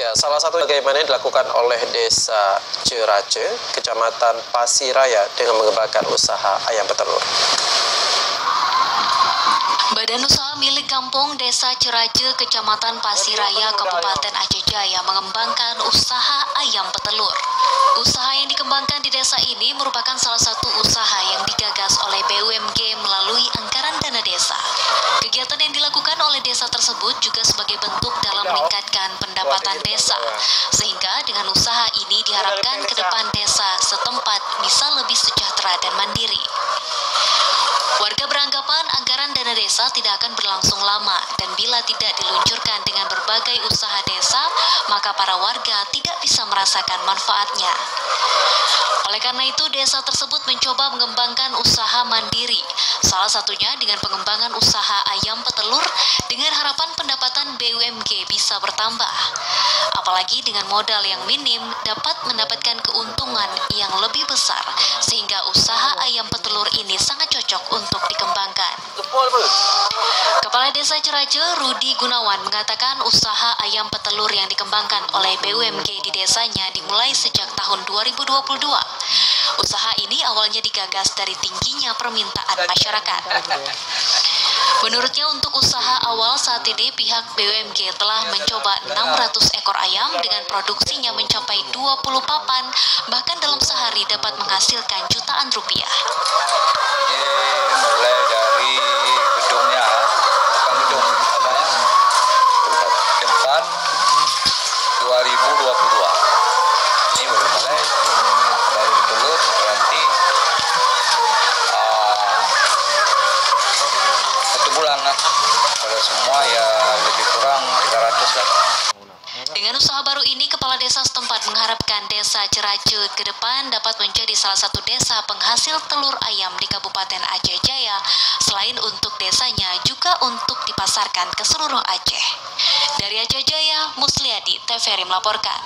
Ya, salah satu bagaimana dilakukan oleh Desa Cerace, Kecamatan Pasiraya dengan mengembangkan usaha ayam petelur. Badan usaha milik kampung Desa Cerace, Kecamatan Pasiraya, Kabupaten Aceh Jaya mengembangkan usaha ayam petelur. Usaha yang dikembangkan di desa ini merupakan salah satu usaha yang digagas oleh BUMG melalui anggaran dana desa. Kegiatan yang dilakukan oleh desa tersebut juga sebagai bentuk dalam meningkatkan pendapatan desa, sehingga dengan usaha ini diharapkan ke depan desa setempat bisa lebih sejahtera dan mandiri. Warga beranggapan anggaran dana desa tidak akan berlangsung lama dan bila tidak diluncurkan dengan berbagai usaha desa, maka para warga tidak bisa merasakan manfaatnya. Oleh karena itu, desa tersebut mencoba mengembangkan usaha mandiri, salah satunya dengan pengembangan usaha ayam petelur dengan harapan pendapatan BUMG bisa bertambah. Apalagi dengan modal yang minim dapat mendapatkan keuntungan yang lebih besar, sehingga usaha ayam petelur ini sangat cocok untuk dikembangkan. Kepala Desa Cerace, Rudi Gunawan, mengatakan usaha ayam petelur yang dikembangkan oleh BUMG di desanya dimulai sejak tahun 2022. Usaha ini awalnya digagas dari tingginya permintaan masyarakat. Menurutnya untuk usaha awal saat ini pihak BUMG telah mencoba 600 ekor ayam dengan produksinya mencapai 20 papan, bahkan dalam sehari dapat menghasilkan jutaan rupiah. Ini mulai dari gedungnya, bukan gedung, tempat 2022. Ini baru mulai dari telur, berarti 1 bulan lah. Kalau semua ya lebih kurang 300 lah. Dengan usaha baru ini, Kepala Desa setempat mengharapkan Desa Cerace ke depan dapat menjadi salah satu desa penghasil telur ayam di Kabupaten Aceh Jaya, selain untuk desanya juga untuk dipasarkan ke seluruh Aceh. Dari Aceh Jaya, Musliadi, TVRI melaporkan.